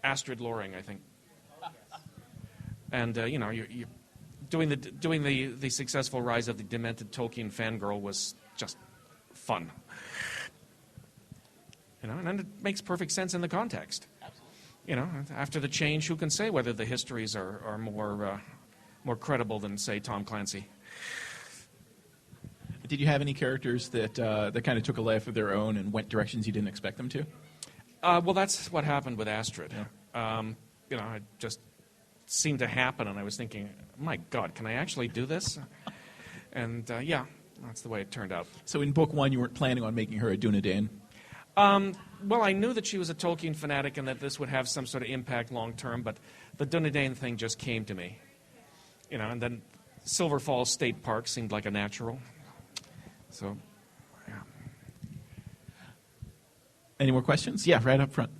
Astrid Loring, I think. And you're doing the successful rise of the demented Tolkien fangirl was just fun. And it makes perfect sense in the context. Absolutely. After the change, who can say whether the histories are more credible than, say, Tom Clancy? Did you have any characters that kind of took a life of their own and went directions you didn't expect them to? Well, that's what happened with Astrid. Yeah. It just seemed to happen, and I was thinking, my God, can I actually do this? And that's the way it turned out. So in book one, you weren't planning on making her a Dunedain? Well, I knew that she was a Tolkien fanatic and that this would have some sort of impact long term, but the Dunedain thing just came to me. And then Silver Falls State Park seemed like a natural. So, yeah. Any more questions? Yeah, right up front.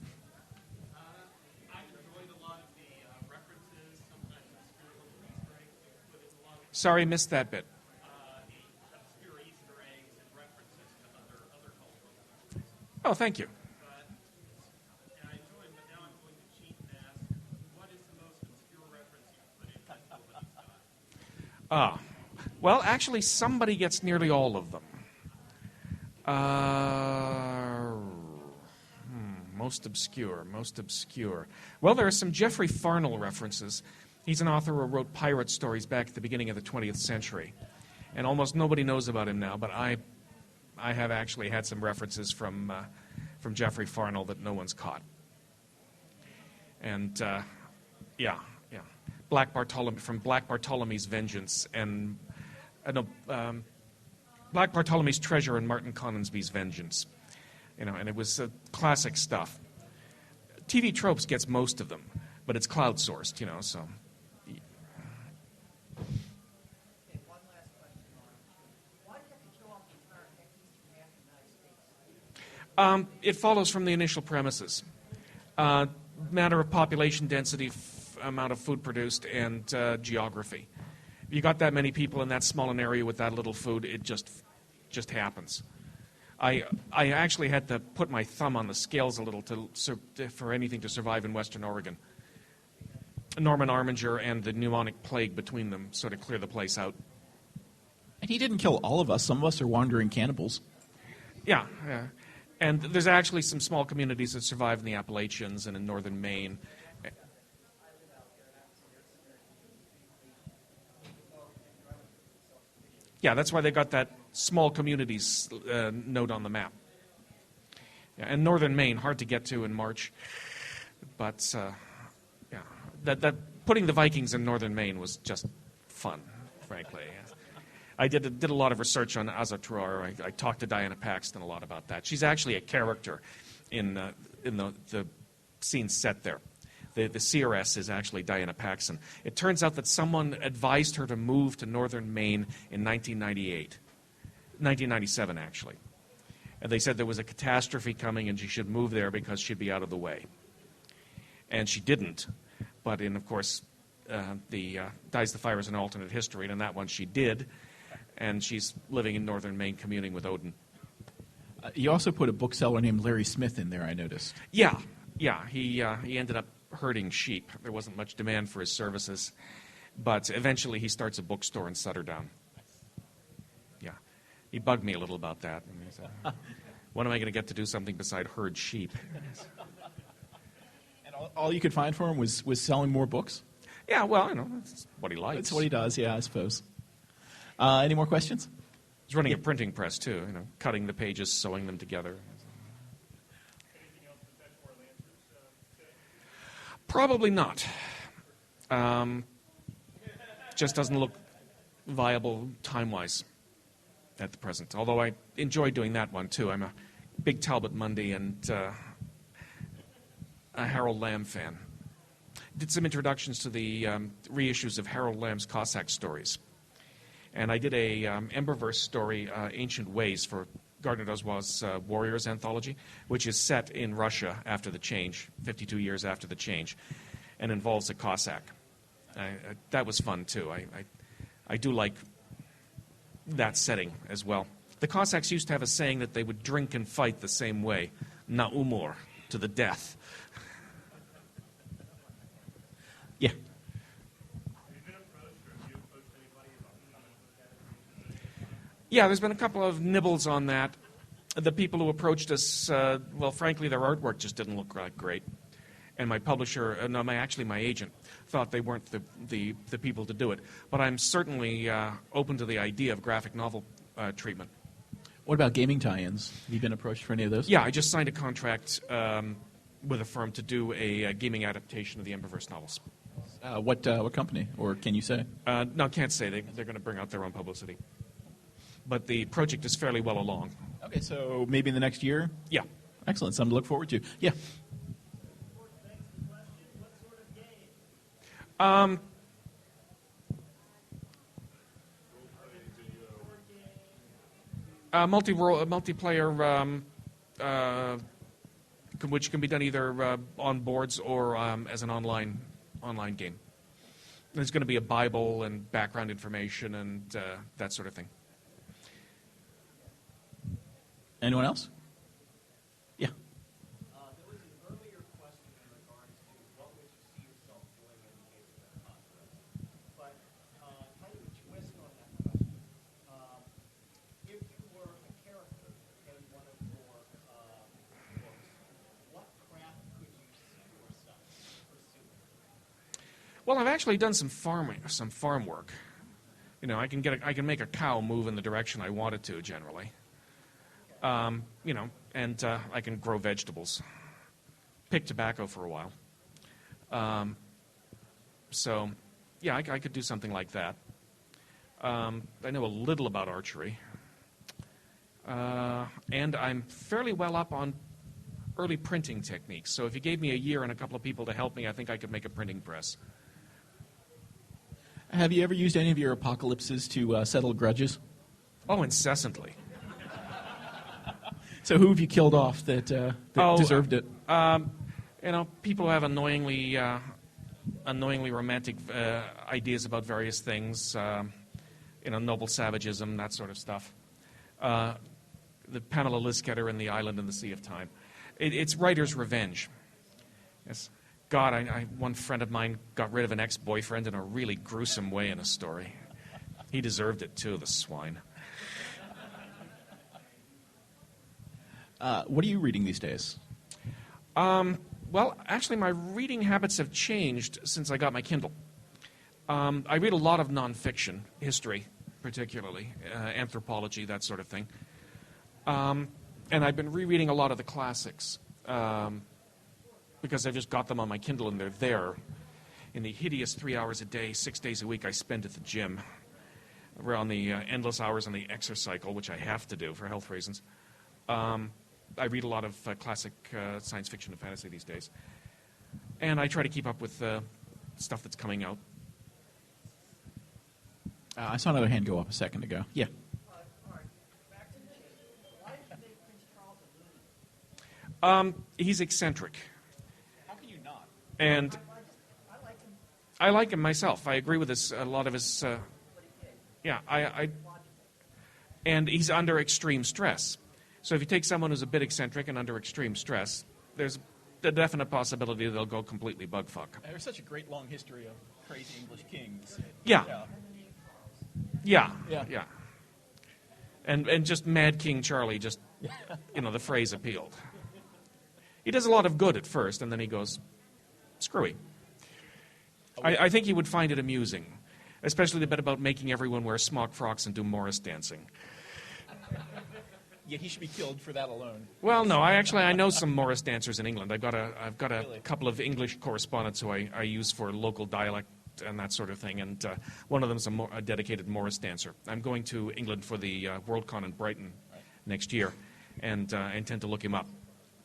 I enjoyed a lot of the references, sometimes obscure Easter eggs you put in a lot of Sorry, missed that bit. the obscure Easter eggs and references to other cultural. Oh, thank you. And I enjoyed, but now I'm going to cheat and ask, what is the most obscure reference you put in Nobody's Got? Well, actually, somebody gets nearly all of them. Most obscure. Well, there are some Geoffrey Thorne references. He's an author who wrote pirate stories back at the beginning of the 20th century. And almost nobody knows about him now, but I have actually had some references from Geoffrey Thorne that no one's caught. And, Black Bartholomew's Vengeance and Black Bartholomew's Treasure and Martin Coningsby's Vengeance. And it was classic stuff. TV Tropes gets most of them, but it's crowdsourced, so. Okay, one last question. Why do you have to kill off the entire eastern half of the United States? It follows from the initial premises. Matter of population density, amount of food produced and geography. If you got that many people in that small an area with that little food, it just happens. I actually had to put my thumb on the scales a little for anything to survive in Western Oregon. Norman Armature and the pneumonic plague between them sort of clear the place out. And he didn't kill all of us. Some of us are wandering cannibals. Yeah. And there's actually some small communities that survive in the Appalachians and in northern Maine. Yeah, that's why they got that small communities note on the map. Yeah, and northern Maine, hard to get to in March. But, yeah, that putting the Vikings in northern Maine was just fun, frankly. I did a lot of research on Armature. I talked to Diana Paxton a lot about that. She's actually a character in the scene set there. The CRS is actually Diana Paxton. It turns out that someone advised her to move to northern Maine in 1997, actually. And they said there was a catastrophe coming and she should move there because she'd be out of the way. And she didn't. But of course, Dies the Fire is an alternate history, and in that one she did. And she's living in northern Maine, communing with Odin. You also put a bookseller named Larry Smith in there, I noticed. Yeah. He ended up herding sheep. There wasn't much demand for his services. But eventually he starts a bookstore in Sutterdown. Yeah. He bugged me a little about that. And he said, when am I going to get to do something beside herd sheep? And all you could find for him was selling more books? Yeah, well, that's what he likes. That's what he does, yeah, I suppose. Any more questions? He's running a printing press, too, cutting the pages, sewing them together. Anything else to fetch more Lancers today? Probably not. Just doesn't look viable time-wise at the present, although I enjoy doing that one, too. I'm a big Talbot Monday and a Harold Lamb fan. Did some introductions to the reissues of Harold Lamb's Cossack stories. And I did a Emberverse story, Ancient Ways, for Gardner Dozois's Warriors anthology, which is set in Russia after the change, 52 years after the change, and involves a Cossack. That was fun, too. I do like that setting as well. The Cossacks used to have a saying that they would drink and fight the same way, na umor, to the death. Yeah. Yeah, there's been a couple of nibbles on that. The people who approached us, well, frankly, their artwork just didn't look great. And my publisher, my agent, thought they weren't the people to do it. But I'm certainly open to the idea of graphic novel treatment. What about gaming tie-ins? Have you been approached for any of those? Yeah, I just signed a contract with a firm to do a gaming adaptation of the Emberverse novels. What company, or can you say? No, I can't say. They're going to bring out their own publicity. But the project is fairly well along. Okay, so maybe in the next year? Yeah. Excellent, something to look forward to. Yeah. Multiplayer, which can be done either on boards or as an online game. There's going to be a Bible and background information and that sort of thing. Anyone else? Yeah. There was an earlier question in regards to what would you see yourself doing in the case of a contract. But kind of a twist on that question. If you were a character in one of your books, what craft could you see yourself pursuing? Well, I've actually done some farm work. I can make a cow move in the direction I want it to generally. And I can grow vegetables, pick tobacco for a while. So, yeah, I could do something like that. I know a little about archery. And I'm fairly well up on early printing techniques. So if you gave me a year and a couple of people to help me, I think I could make a printing press. Have you ever used any of your apocalypses to settle grudges? Oh, incessantly. So who have you killed off that deserved it? People who have annoyingly annoyingly romantic ideas about various things, noble savagism, that sort of stuff. The Pamela Lisketter and the Island and the Sea of Time. It's writer's revenge. Yes. God, one friend of mine got rid of an ex-boyfriend in a really gruesome way in a story. He deserved it too, the swine. What are you reading these days? Well, actually, my reading habits have changed since I got my Kindle. I read a lot of nonfiction, history particularly, anthropology, that sort of thing. And I've been rereading a lot of the classics because I've just got them on my Kindle and they're there in the hideous 3 hours a day, 6 days a week I spend at the gym, around the endless hours on the exercycle, which I have to do for health reasons. I read a lot of classic science fiction and fantasy these days. And I try to keep up with stuff that's coming out. I saw another hand go up a second ago. Yeah. All right, back to the chase. Why did you make Prince Charles a loony? He's eccentric. How can you not? And I like him. I like him myself. I agree with a lot of his... yeah, and he's under extreme stress. So if you take someone who's a bit eccentric and under extreme stress, there's a definite possibility they'll go completely bugfuck. There's such a great long history of crazy English kings. Yeah. Yeah. And just Mad King Charlie, just, the phrase appealed. He does a lot of good at first, and then he goes screwy. I think he would find it amusing, especially the bit about making everyone wear smock frocks and do Morris dancing. Yeah, he should be killed for that alone. Well, no, I know some Morris dancers in England. I've got a couple of English correspondents who I use for local dialect and that sort of thing, and one of them is a dedicated Morris dancer. I'm going to England for the Worldcon in Brighton next year, and I intend to look him up.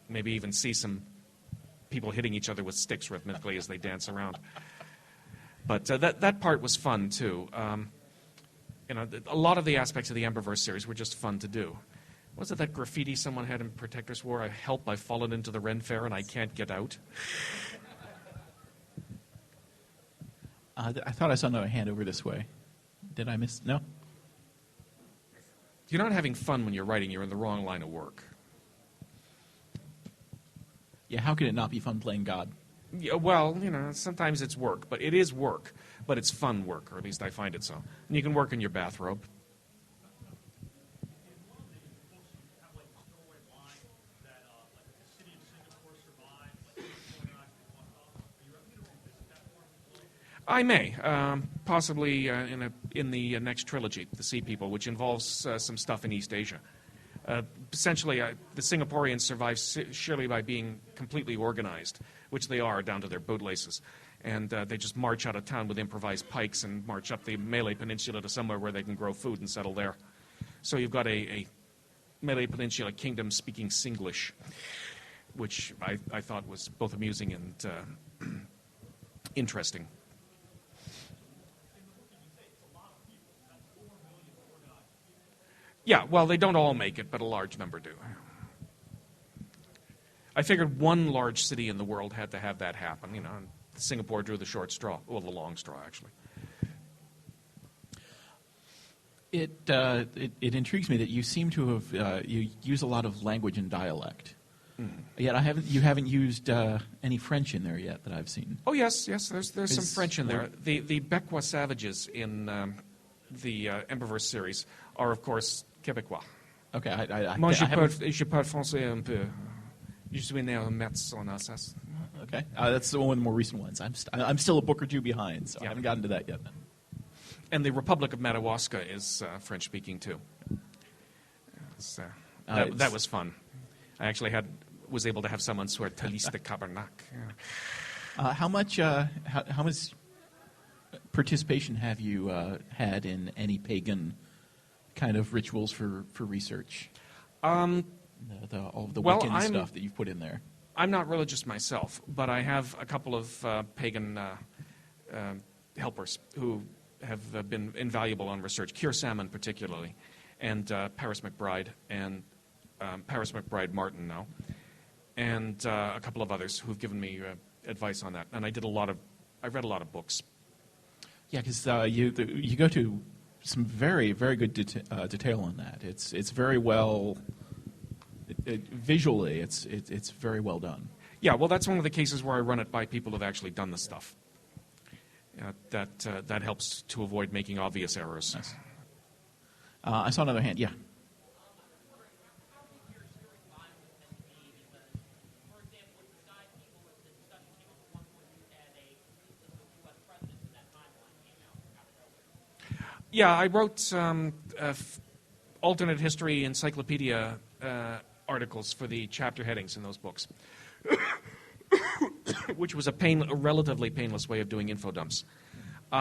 Maybe even see some people hitting each other with sticks rhythmically as they dance around. But that part was fun too. A lot of the aspects of the Emberverse series were just fun to do. Was it that graffiti someone had in Protector's War? Help, I've fallen into the Ren Fair and I can't get out. I thought I saw another hand over this way. Did I miss? No? You're not having fun when you're writing. You're in the wrong line of work. Yeah, how can it not be fun playing God? Yeah, well, sometimes it's work, but it is work. But it's fun work, or at least I find it so. And you can work in your bathrobe. I may, possibly in the next trilogy, The Sea People, which involves some stuff in East Asia. Essentially, the Singaporeans survive surely by being completely organized, which they are down to their bootlaces. And they just march out of town with improvised pikes and march up the Malay Peninsula to somewhere where they can grow food and settle there. So you've got a Malay Peninsula kingdom speaking Singlish, which I thought was both amusing and interesting. Yeah, well, they don't all make it, but a large number do. I figured one large city in the world had to have that happen. And Singapore drew the short straw, well, the long straw, actually. It intrigues me that you seem to have you use a lot of language and dialect. Yet you haven't used any French in there yet that I've seen. Oh yes, there's some French in there. The Becois savages in the Emberverse series are, of course, Québécois. Okay, Moi, je parle français un peu. Je suis né en Metz, en Alsace. Okay, that's the one of the more recent ones. I'm still a book or two behind, so yeah. I haven't gotten to that yet. And the Republic of Madawaska is French-speaking too. That was fun. I actually was able to have someone swear Thalys de Cabernac. How much participation have you had in any pagan kind of rituals for research? All of the Wiccan stuff that you've put in there. I'm not religious myself, but I have a couple of pagan helpers who have been invaluable on research. Keir Salmon particularly, and Paris McBride, and Paris McBride Martin now, and a couple of others who've given me advice on that. And I did a lot of I've read a lot of books. Yeah, because you go to some very, very good detail on that. It's very well visually. It's very well done. Yeah, well, that's one of the cases where I run it by people who've actually done the stuff. That helps to avoid making obvious errors. Nice. I saw another hand. Yeah. Yeah, I wrote alternate history encyclopedia articles for the chapter headings in those books, which was a relatively painless way of doing info dumps.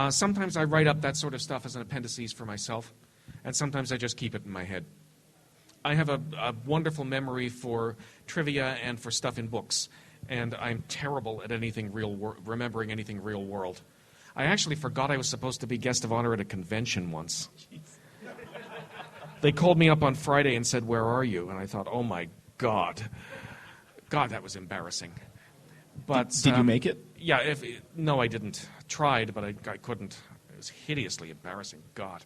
Sometimes I write up that sort of stuff as an appendices for myself, and sometimes I just keep it in my head. I have a wonderful memory for trivia and for stuff in books, and I'm terrible at remembering anything real world. I actually forgot I was supposed to be guest of honor at a convention once. They called me up on Friday and said, "Where are you?" And I thought, oh my God. God, that was embarrassing. But Did you make it? Yeah, no, I didn't. Tried, but I couldn't. It was hideously embarrassing. God.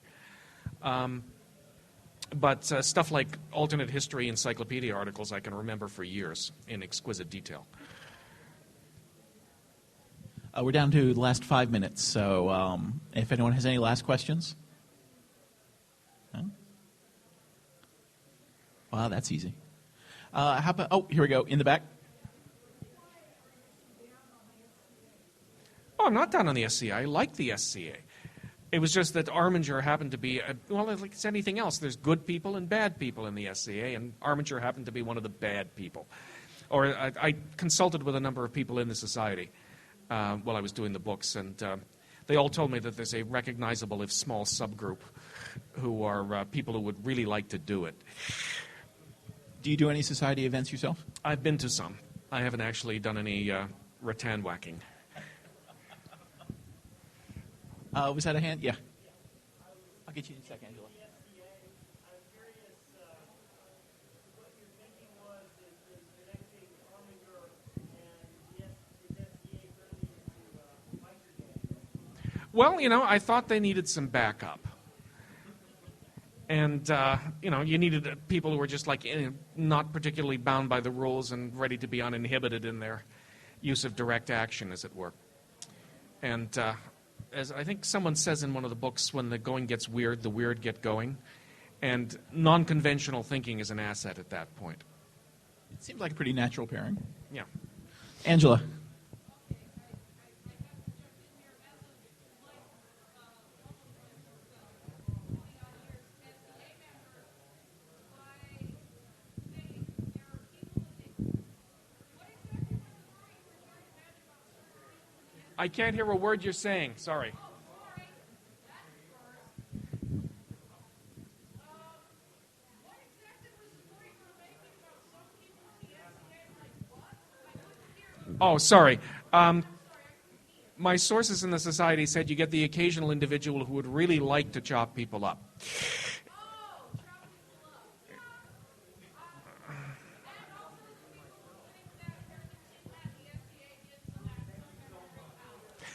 But stuff like alternate history encyclopedia articles I can remember for years in exquisite detail. We're down to the last 5 minutes, so if anyone has any last questions. No? Wow, that's easy. How about? Oh, here we go in the back. Oh, I'm not down on the SCA. I like the SCA. It was just that Armature happened to be, well, like it's anything else. There's good people and bad people in the SCA, and Armature happened to be one of the bad people. Or I consulted with a number of people in the society while I was doing the books, and they all told me that there's a recognizable, if small, subgroup who are people who would really like to do it. Do you do any society events yourself? I've been to some. I haven't actually done any rattan whacking. Was that a hand? Yeah. I'll get you in a second, Angela. Well, I thought they needed some backup. And, you needed people who were just not particularly bound by the rules and ready to be uninhibited in their use of direct action, as it were. And as I think someone says in one of the books, when the going gets weird, the weird get going. And non-conventional thinking is an asset at that point. It seems like a pretty natural pairing. Yeah. Angela. I can't hear a word you're saying. Sorry. Oh, sorry. My sources in the society said you get the occasional individual who would really like to chop people up.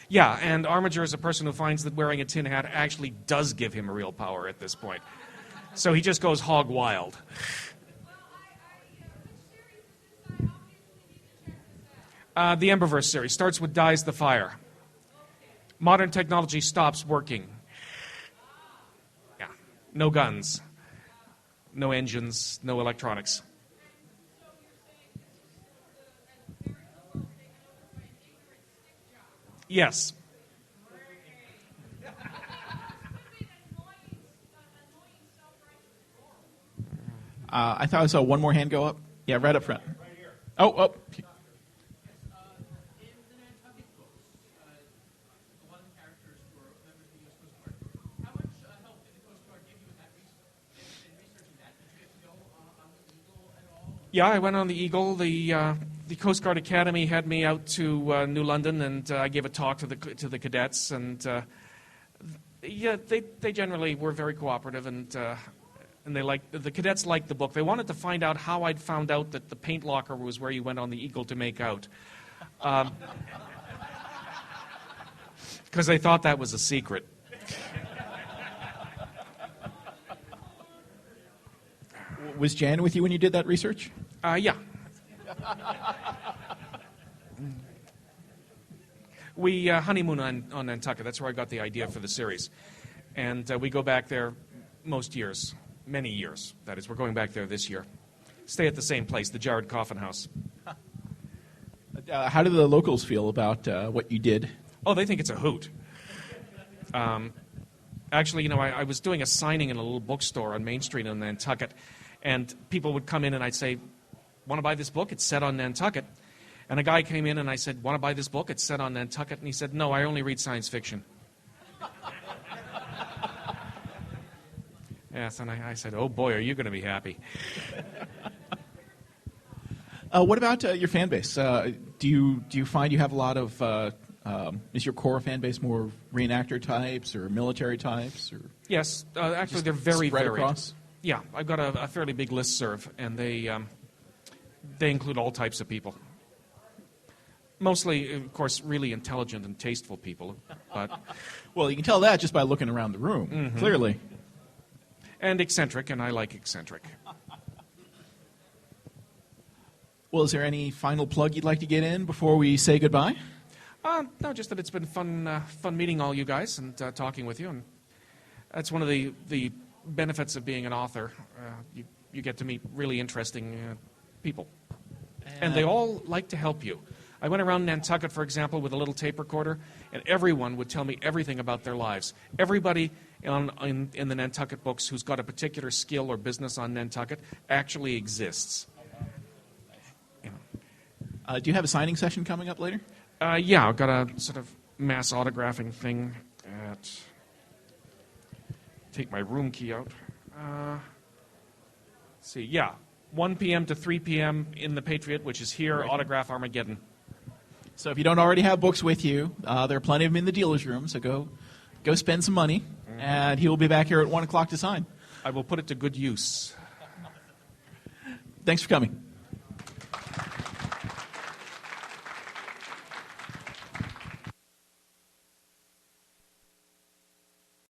Yeah, and Armature is a person who finds that wearing a tin hat actually does give him real power at this point. So he just goes hog wild. The Emberverse series starts with Dies the Fire. Modern technology stops working. Yeah, no guns, no engines, no electronics. Yes. I thought I saw one more hand go up. Yeah, right up front. Right here. Oh. In the Nantucket books, a lot of the characters were members of the U.S. Coast Guard. How much help did the Coast Guard give you in researching that? Did you have to go on the Eagle at all? Yeah, I went on the Eagle. The Coast Guard Academy had me out to New London, and I gave a talk to the cadets, and they generally were very cooperative, and the cadets liked the book. They wanted to find out how I'd found out that the paint locker was where you went on the Eagle to make out. Because they thought that was a secret. Was Jan with you when you did that research? Yeah. We honeymoon on Nantucket. That's where I got the idea for the series. And we go back there most years, many years. That is, we're going back there this year. Stay at the same place, the Jared Coffin House. How do the locals feel about what you did? Oh, they think it's a hoot. Actually, I was doing a signing in a little bookstore on Main Street in Nantucket, and people would come in and I'd say, want to buy this book? It's set on Nantucket. And a guy came in and I said, want to buy this book? It's set on Nantucket. And he said, no, I only read science fiction. Yes, and I said, oh boy, are you going to be happy. What about your fan base? Do you find you have a lot of, is your core fan base more reenactor types or military types? Or yes, actually they're very spread varied. across? Yeah, I've got a fairly big listserv, and they include all types of people. Mostly, of course, really intelligent and tasteful people. But Well, you can tell that just by looking around the room, clearly. and eccentric, and I like eccentric. Well, is there any final plug you'd like to get in before we say goodbye? No, just that it's been fun meeting all you guys and talking with you. And that's one of the benefits of being an author. You get to meet really interesting people. And they all like to help you. I went around Nantucket, for example, with a little tape recorder, and everyone would tell me everything about their lives. Everybody in the Nantucket books who's got a particular skill or business on Nantucket actually exists. Do you have a signing session coming up later? Yeah, I've got a sort of mass autographing thing at... Take my room key out. Let's see, yeah. 1 p.m. to 3 p.m. in the Patriot, which is here, Right. Autograph Armageddon. So if you don't already have books with you, there are plenty of them in the dealer's room, so go spend some money, and he will be back here at 1 o'clock to sign. I will put it to good use. Thanks for coming.